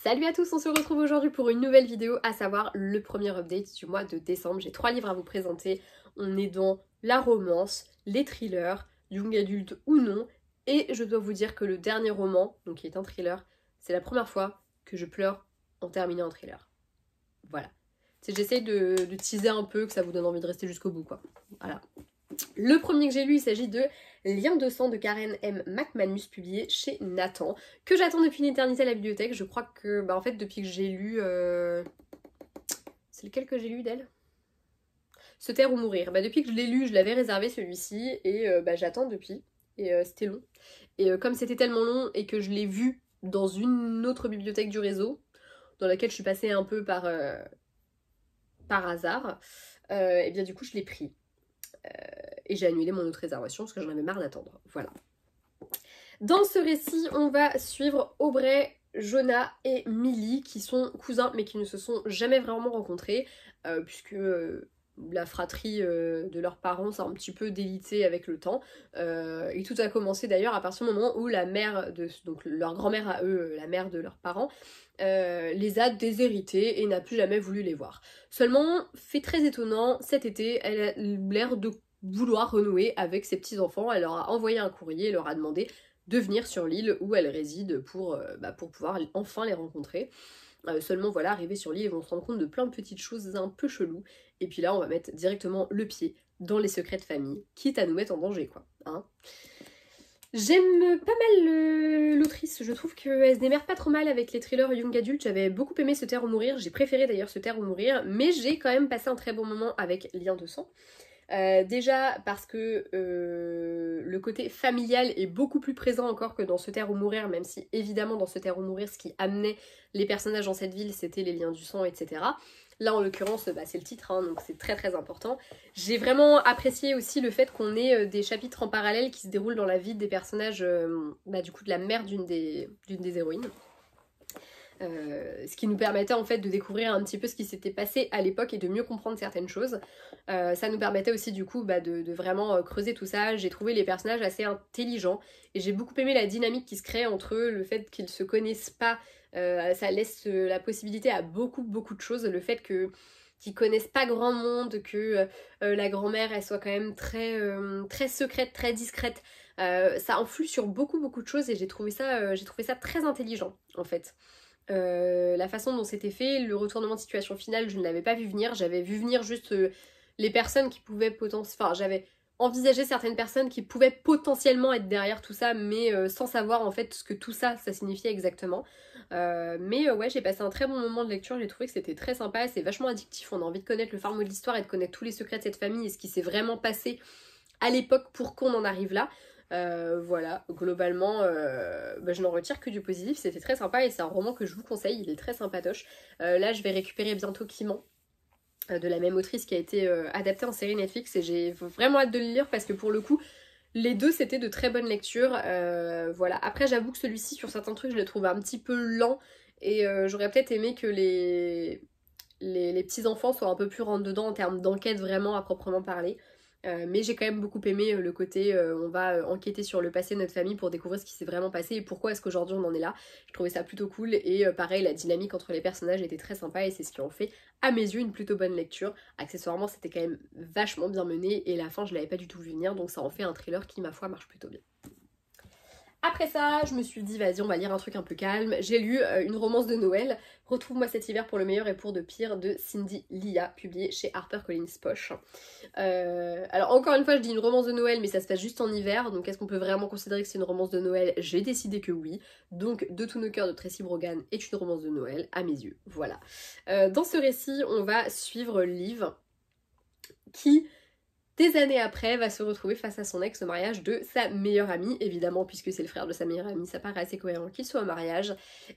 Salut à tous, on se retrouve aujourd'hui pour une nouvelle vidéo, à savoir le premier update du mois de décembre. J'ai 3 livres à vous présenter. On est dans la romance, les thrillers, young adulte ou non. Et je dois vous dire que le dernier roman, donc qui est un thriller, c'est la première fois que je pleure en terminant un thriller. Voilà. J'essaye de teaser un peu, que ça vous donne envie de rester jusqu'au bout, quoi. Voilà. Le premier que j'ai lu, il s'agit de Lien de sang de Karen M. McManus, publié chez Nathan, que j'attends depuis une éternité à la bibliothèque. Je crois que, en fait, depuis que j'ai lu... C'est lequel que j'ai lu d'elle? Se taire ou mourir. Depuis que je l'ai lu, je l'avais réservé celui-ci, et j'attends depuis. Et c'était long. Et comme c'était tellement long, et que je l'ai vu dans une autre bibliothèque du réseau, dans laquelle je suis passée un peu par hasard, et bien du coup je l'ai pris. Et j'ai annulé mon autre réservation parce que j'en avais marre d'attendre. Voilà. Dans ce récit, on va suivre Aubrey, Jonah et Millie, qui sont cousins mais qui ne se sont jamais vraiment rencontrés, puisque la fratrie de leurs parents s'est un petit peu délitée avec le temps. Et tout a commencé d'ailleurs à partir du moment où la mère de donc leur grand-mère à eux, la mère de leurs parents, les a déshérités et n'a plus jamais voulu les voir. Seulement, fait très étonnant, cet été, elle a l'air de vouloir renouer avec ses petits-enfants. Elle leur a envoyé un courrier et leur a demandé de venir sur l'île où elle réside pour pouvoir enfin les rencontrer. Seulement voilà, arrivés sur l'île, ils vont se rendre compte de plein de petites choses un peu cheloues. Et puis là, on va mettre directement le pied dans les secrets de famille, quitte à nous mettre en danger, quoi. Hein. J'aime pas mal l'autrice, je trouve qu'elle se démerde pas trop mal avec les thrillers young adult. J'avais beaucoup aimé Se taire ou mourir, j'ai préféré d'ailleurs Se taire ou mourir, mais j'ai quand même passé un très bon moment avec Lien de sang. Déjà parce que le côté familial est beaucoup plus présent encore que dans Se taire ou mourir, même si évidemment dans Se taire ou mourir ce qui amenait les personnages dans cette ville c'était les liens du sang, etc. Là en l'occurrence c'est le titre, hein, donc c'est très très important. J'ai vraiment apprécié aussi le fait qu'on ait des chapitres en parallèle qui se déroulent dans la vie des personnages, du coup de la mère d'une des héroïnes. Ce qui nous permettait en fait de découvrir un petit peu ce qui s'était passé à l'époque et de mieux comprendre certaines choses. Ça nous permettait aussi du coup de vraiment creuser tout ça. J'ai trouvé les personnages assez intelligents et j'ai beaucoup aimé la dynamique qui se crée entre eux, le fait qu'ils se connaissent pas, ça laisse la possibilité à beaucoup de choses, le fait qu'ils connaissent pas grand monde, que la grand-mère elle soit quand même très secrète, très discrète. Ça influe sur beaucoup de choses et j'ai trouvé ça très intelligent en fait. La façon dont c'était fait, le retournement de situation finale, je ne l'avais pas vu venir. J'avais vu venir juste les personnes qui pouvaient potentiellement... Enfin, j'avais envisagé certaines personnes qui pouvaient potentiellement être derrière tout ça, mais sans savoir en fait ce que tout ça, ça signifiait exactement. Ouais, j'ai passé un très bon moment de lecture, j'ai trouvé que c'était très sympa, c'est vachement addictif, on a envie de connaître le fin mot de l'histoire et de connaître tous les secrets de cette famille et ce qui s'est vraiment passé à l'époque pour qu'on en arrive là. Voilà, globalement, je n'en retire que du positif, c'était très sympa et c'est un roman que je vous conseille, il est très sympatoche. Là, je vais récupérer bientôt Kiman, de la même autrice qui a été adaptée en série Netflix et j'ai vraiment hâte de le lire parce que pour le coup, les deux c'était de très bonnes lectures. Voilà, après j'avoue que celui-ci, sur certains trucs, je l'ai trouvé un petit peu lent et j'aurais peut-être aimé que les petits-enfants soient un peu plus rentre dedans en termes d'enquête vraiment à proprement parler. Mais j'ai quand même beaucoup aimé le côté on va enquêter sur le passé de notre famille pour découvrir ce qui s'est vraiment passé et pourquoi est-ce qu'aujourd'hui on en est là. Je trouvais ça plutôt cool et pareil, la dynamique entre les personnages était très sympa et c'est ce qui en fait à mes yeux une plutôt bonne lecture. Accessoirement c'était quand même vachement bien mené et la fin je l'avais pas du tout vu venir, donc ça en fait un thriller qui ma foi marche plutôt bien. Après ça, je me suis dit, vas-y, on va lire un truc un peu calme. J'ai lu une romance de Noël, Retrouve-moi cet hiver pour le meilleur et pour de pire, de Cindy Lia, publiée chez HarperCollins Poche. Alors encore une fois, je dis une romance de Noël, mais ça se passe juste en hiver, donc est-ce qu'on peut vraiment considérer que c'est une romance de Noël? J'ai décidé que oui. Donc, De tous nos cœurs de Tracy Brogan est une romance de Noël, à mes yeux. Voilà. Dans ce récit, on va suivre Liv, qui... des années après, va se retrouver face à son ex au mariage de sa meilleure amie, évidemment, puisque c'est le frère de sa meilleure amie, ça paraît assez cohérent qu'il soit au mariage,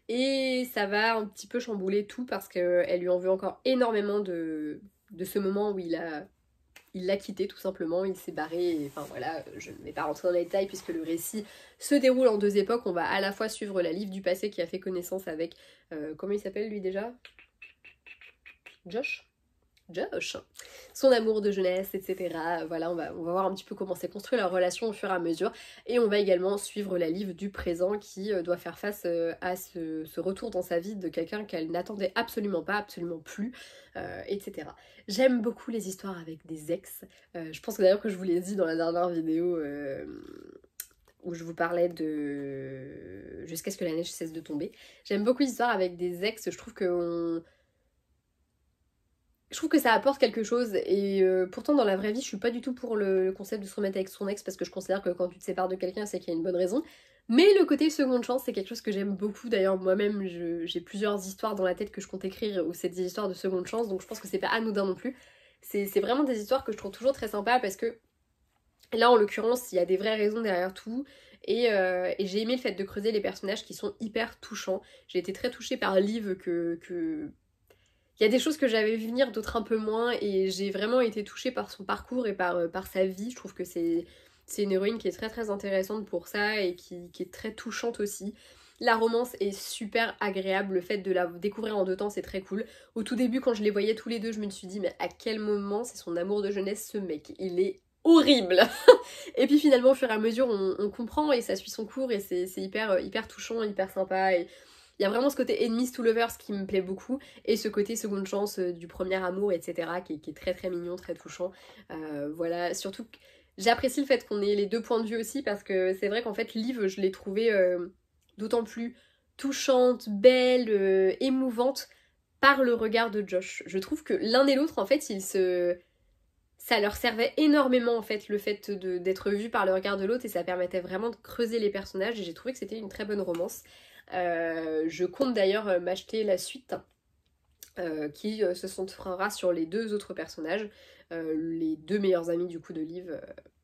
et ça va un petit peu chambouler tout parce qu'elle lui en veut encore énormément de ce moment où il l'a quitté tout simplement, il s'est barré, et, enfin voilà, je ne vais pas rentrer dans les détails puisque le récit se déroule en deux époques. On va à la fois suivre la Liv du passé qui a fait connaissance avec, comment il s'appelle lui déjà? Josh? Josh, son amour de jeunesse, etc. Voilà, on va voir un petit peu comment s'est construit leur relation au fur et à mesure. Et on va également suivre la Liv du présent qui doit faire face à ce retour dans sa vie de quelqu'un qu'elle n'attendait absolument pas, absolument plus, etc. J'aime beaucoup les histoires avec des ex. Je pense que d'ailleurs que je vous l'ai dit dans la dernière vidéo où je vous parlais de Jusqu'à ce que la neige cesse de tomber. J'aime beaucoup les histoires avec des ex, je trouve que ça apporte quelque chose et pourtant dans la vraie vie je suis pas du tout pour le concept de se remettre avec son ex parce que je considère que quand tu te sépares de quelqu'un c'est qu'il y a une bonne raison. Mais le côté seconde chance c'est quelque chose que j'aime beaucoup, d'ailleurs moi-même j'ai plusieurs histoires dans la tête que je compte écrire où c'est des histoires de seconde chance, donc je pense que c'est pas anodin non plus. C'est vraiment des histoires que je trouve toujours très sympas parce que là en l'occurrence il y a des vraies raisons derrière tout. Et j'ai aimé le fait de creuser les personnages qui sont hyper touchants. J'ai été très touchée par Liv il y a des choses que j'avais vu venir, d'autres un peu moins, et j'ai vraiment été touchée par son parcours et par sa vie. Je trouve que c'est une héroïne qui est très très intéressante pour ça et qui est très touchante aussi. La romance est super agréable, le fait de la découvrir en 2 temps c'est très cool. Au tout début quand je les voyais tous les deux je me suis dit mais à quel moment c'est son amour de jeunesse ce mec, il est horrible. Et puis finalement au fur et à mesure on comprend et ça suit son cours et c'est hyper touchant, hyper sympa et il y a vraiment ce côté enemies to lovers qui me plaît beaucoup et ce côté seconde chance du premier amour, etc. qui est très très mignon, très touchant. Voilà, surtout que j'apprécie le fait qu'on ait les 2 points de vue aussi parce que c'est vrai qu'en fait Liv je l'ai trouvée d'autant plus touchante, belle, émouvante par le regard de Josh. Je trouve que l'un et l'autre en fait ça leur servait énormément en fait le fait d'être vu par le regard de l'autre et ça permettait vraiment de creuser les personnages et j'ai trouvé que c'était une très bonne romance. Je compte d'ailleurs m'acheter la suite qui se centrera sur les 2 autres personnages, les 2 meilleurs amis du coup de Liv.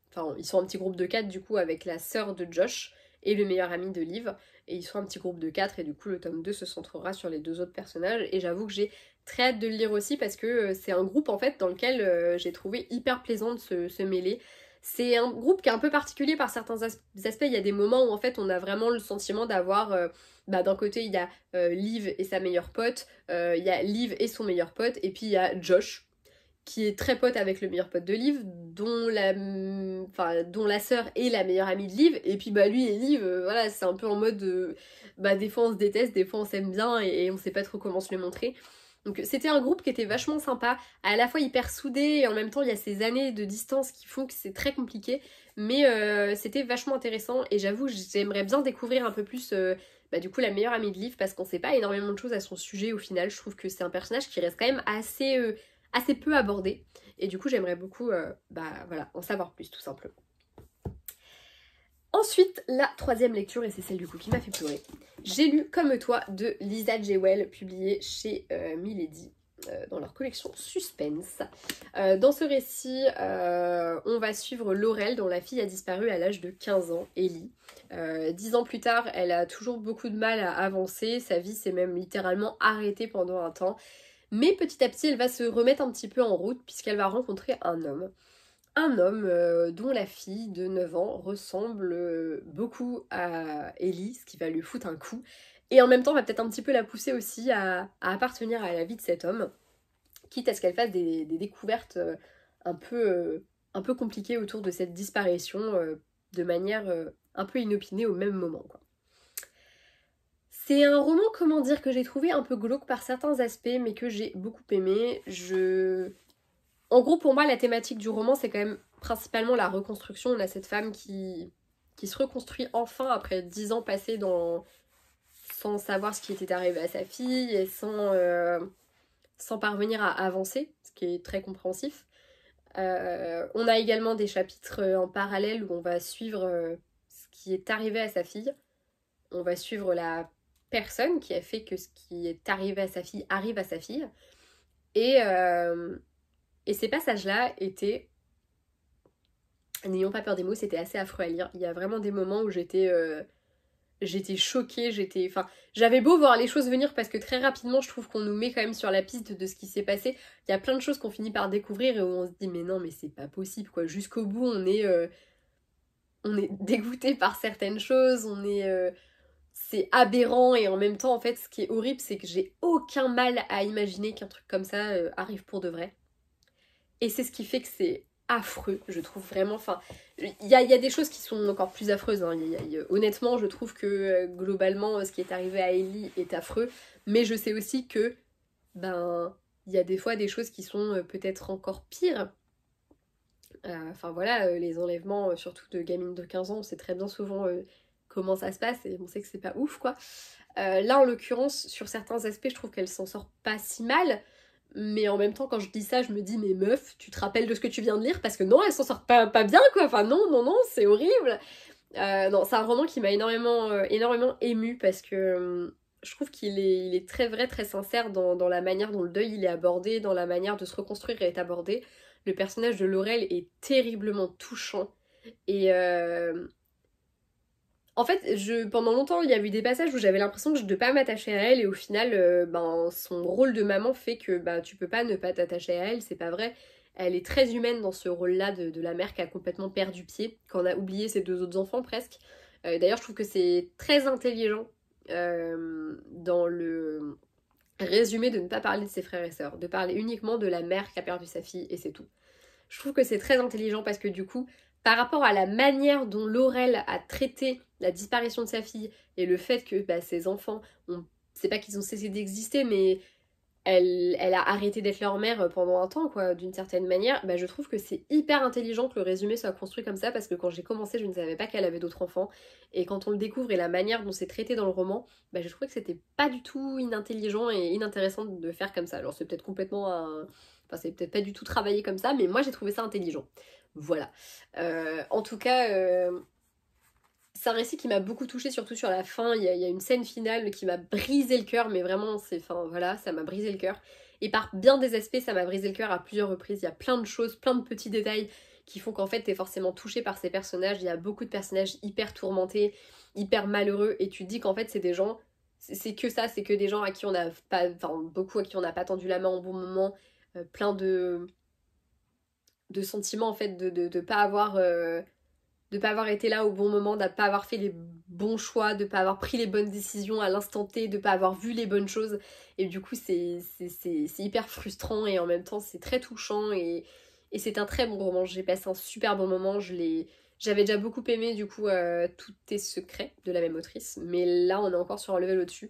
Enfin ils sont un petit groupe de 4 du coup avec la sœur de Josh et le meilleur ami de Liv et ils sont un petit groupe de 4 et du coup le tome 2 se centrera sur les 2 autres personnages et j'avoue que j'ai très hâte de le lire aussi parce que c'est un groupe en fait dans lequel j'ai trouvé hyper plaisant de se mêler. C'est un groupe qui est un peu particulier par certains aspects, il y a des moments où en fait on a vraiment le sentiment d'avoir d'un côté il y a Liv et sa meilleure pote, il y a Liv et son meilleur pote et puis il y a Josh qui est très pote avec le meilleur pote de Liv, dont la sœur est la meilleure amie de Liv, et puis lui et Liv, voilà, c'est un peu en mode des fois on se déteste, des fois on s'aime bien et on sait pas trop comment se le montrer. Donc c'était un groupe qui était vachement sympa, à la fois hyper soudé et en même temps il y a ces années de distance qui font que c'est très compliqué, mais c'était vachement intéressant et j'avoue j'aimerais bien découvrir un peu plus du coup la meilleure amie de Liv parce qu'on sait pas énormément de choses à son sujet au final. Je trouve que c'est un personnage qui reste quand même assez peu abordé et du coup j'aimerais beaucoup voilà, en savoir plus tout simplement. Ensuite, la 3e lecture, et c'est celle du coup qui m'a fait pleurer. J'ai lu Comme toi de Lisa Jewell, publié chez Milady, dans leur collection Suspense. Dans ce récit, on va suivre Laurel, dont la fille a disparu à l'âge de 15 ans, Ellie. 10 ans plus tard, elle a toujours beaucoup de mal à avancer, sa vie s'est même littéralement arrêtée pendant un temps. Mais petit à petit, elle va se remettre un petit peu en route puisqu'elle va rencontrer un homme. Un homme dont la fille de 9 ans ressemble beaucoup à Ellie, ce qui va lui foutre un coup. Et en même temps, va peut-être un petit peu la pousser aussi à appartenir à la vie de cet homme, quitte à ce qu'elle fasse des découvertes un peu compliquées autour de cette disparition de manière un peu inopinée au même moment, quoi. C'est un roman, comment dire, que j'ai trouvé un peu glauque par certains aspects, mais que j'ai beaucoup aimé. En gros, pour moi, la thématique du roman, c'est quand même principalement la reconstruction. On a cette femme qui se reconstruit enfin après 10 ans passés sans savoir ce qui était arrivé à sa fille et sans parvenir à avancer, ce qui est très compréhensif. On a également des chapitres en parallèle où on va suivre ce qui est arrivé à sa fille. On va suivre la personne qui a fait que ce qui est arrivé à sa fille arrive à sa fille. Et ces passages-là étaient, n'ayons pas peur des mots, c'était assez affreux à lire. Il y a vraiment des moments où j'étais choquée, j'avais beau voir les choses venir parce que très rapidement je trouve qu'on nous met quand même sur la piste de ce qui s'est passé. Il y a plein de choses qu'on finit par découvrir et où on se dit mais non mais c'est pas possible quoi. Jusqu'au bout on est dégoûté par certaines choses, c'est aberrant et en même temps en fait ce qui est horrible c'est que j'ai aucun mal à imaginer qu'un truc comme ça arrive pour de vrai. et c'est ce qui fait que c'est affreux, je trouve vraiment, enfin, il y a des choses qui sont encore plus affreuses, hein. Honnêtement, je trouve que globalement, ce qui est arrivé à Ellie est affreux, mais je sais aussi que, ben, il y a des fois des choses qui sont peut-être encore pires. Enfin voilà, les enlèvements, surtout de gamines de 15 ans, on sait très bien souvent comment ça se passe, et on sait que c'est pas ouf, quoi. Là, en l'occurrence, sur certains aspects, je trouve qu'elle s'en sort pas si mal, mais en même temps, quand je dis ça, je me dis, mais meuf, tu te rappelles de ce que tu viens de lire? Parce que non, elle s'en sort pas bien, quoi. Enfin non, non, non, c'est horrible. Non, c'est un roman qui m'a énormément émue, parce que je trouve il est très vrai, très sincère dans la manière dont le deuil il est abordé, dans la manière de se reconstruire est abordé. Le personnage de Laurel est terriblement touchant. Et en fait, pendant longtemps, il y a eu des passages où j'avais l'impression que je ne devais pas m'attacher à elle, et au final, ben, son rôle de maman fait que ben, tu peux pas ne pas t'attacher à elle, c'est pas vrai. Elle est très humaine dans ce rôle-là de la mère qui a complètement perdu pied, qu'on a oublié ses deux autres enfants presque. D'ailleurs, je trouve que c'est très intelligent dans le résumé de ne pas parler de ses frères et sœurs, de parler uniquement de la mère qui a perdu sa fille, et c'est tout. Je trouve que c'est très intelligent parce que du coup, par rapport à la manière dont Laurel a traité la disparition de sa fille et le fait que bah, ses enfants, c'est pas qu'ils ont cessé d'exister, mais elle a arrêté d'être leur mère pendant un temps, quoi, d'une certaine manière, bah, je trouve que c'est hyper intelligent que le résumé soit construit comme ça, parce que quand j'ai commencé, je ne savais pas qu'elle avait d'autres enfants, et quand on le découvre et la manière dont c'est traité dans le roman, bah, je trouvais que c'était pas du tout inintelligent et inintéressant de faire comme ça. Alors c'est peut-être complètement un... Enfin, c'est peut-être pas du tout travaillé comme ça, mais moi j'ai trouvé ça intelligent. Voilà. En tout cas, c'est un récit qui m'a beaucoup touchée, surtout sur la fin. Il y a une scène finale qui m'a brisé le cœur, mais vraiment, enfin voilà, ça m'a brisé le cœur. Et par bien des aspects, ça m'a brisé le cœur à plusieurs reprises. Il y a plein de choses, plein de petits détails qui font qu'en fait, t'es forcément touché par ces personnages. Il y a beaucoup de personnages hyper tourmentés, hyper malheureux, et tu te dis qu'en fait, c'est des gens, c'est que ça, c'est que des gens à qui on a pas, enfin beaucoup à qui on n'a pas tendu la main au bon moment, plein de sentiments en fait de pas avoir de pas avoir été là au bon moment, de pas avoir fait les bons choix, de pas avoir pris les bonnes décisions à l'instant T, de pas avoir vu les bonnes choses. Et du coup, c'est hyper frustrant, et en même temps, c'est très touchant, et c'est un très bon roman. J'ai passé un super bon moment. J'avais déjà beaucoup aimé du coup Tout est secret de la même autrice, mais là, on est encore sur un level au-dessus.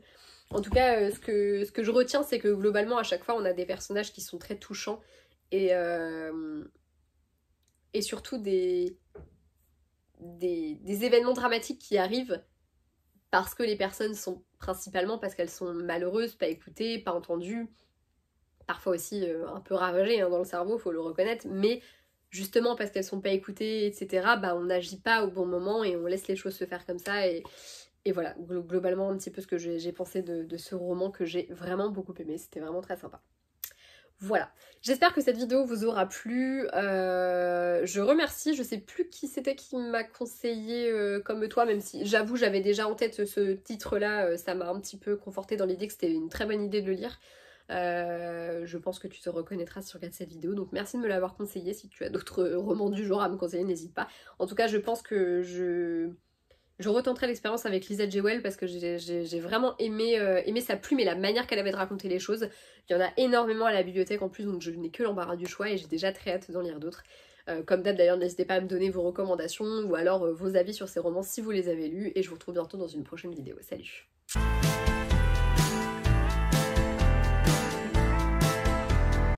En tout cas, ce que je retiens, c'est que globalement, à chaque fois, on a des personnages qui sont très touchants, et surtout des événements dramatiques qui arrivent parce que les personnes sont principalement parce qu'elles sont malheureuses, pas écoutées, pas entendues, parfois aussi un peu ravagées hein, dans le cerveau, faut le reconnaître, mais justement parce qu'elles sont pas écoutées, etc., bah on n'agit pas au bon moment et on laisse les choses se faire comme ça, et voilà, globalement un petit peu ce que j'ai pensé de ce roman que j'ai vraiment beaucoup aimé, c'était vraiment très sympa. Voilà, j'espère que cette vidéo vous aura plu. Je remercie, je sais plus qui c'était qui m'a conseillé comme toi, même si j'avoue j'avais déjà en tête ce titre-là, ça m'a un petit peu conforté dans l'idée que c'était une très bonne idée de le lire. Je pense que tu te reconnaîtras si tu regardes cette vidéo, donc merci de me l'avoir conseillé. Si tu as d'autres romans du genre à me conseiller, n'hésite pas. En tout cas, je pense que je retenterai l'expérience avec Lisa Jewell parce que j'ai vraiment aimé sa plume et la manière qu'elle avait de raconter les choses. Il y en a énormément à la bibliothèque en plus, donc je n'ai que l'embarras du choix et j'ai déjà très hâte d'en lire d'autres. Comme d'hab d'ailleurs, n'hésitez pas à me donner vos recommandations ou alors vos avis sur ces romans si vous les avez lus, et je vous retrouve bientôt dans une prochaine vidéo. Salut!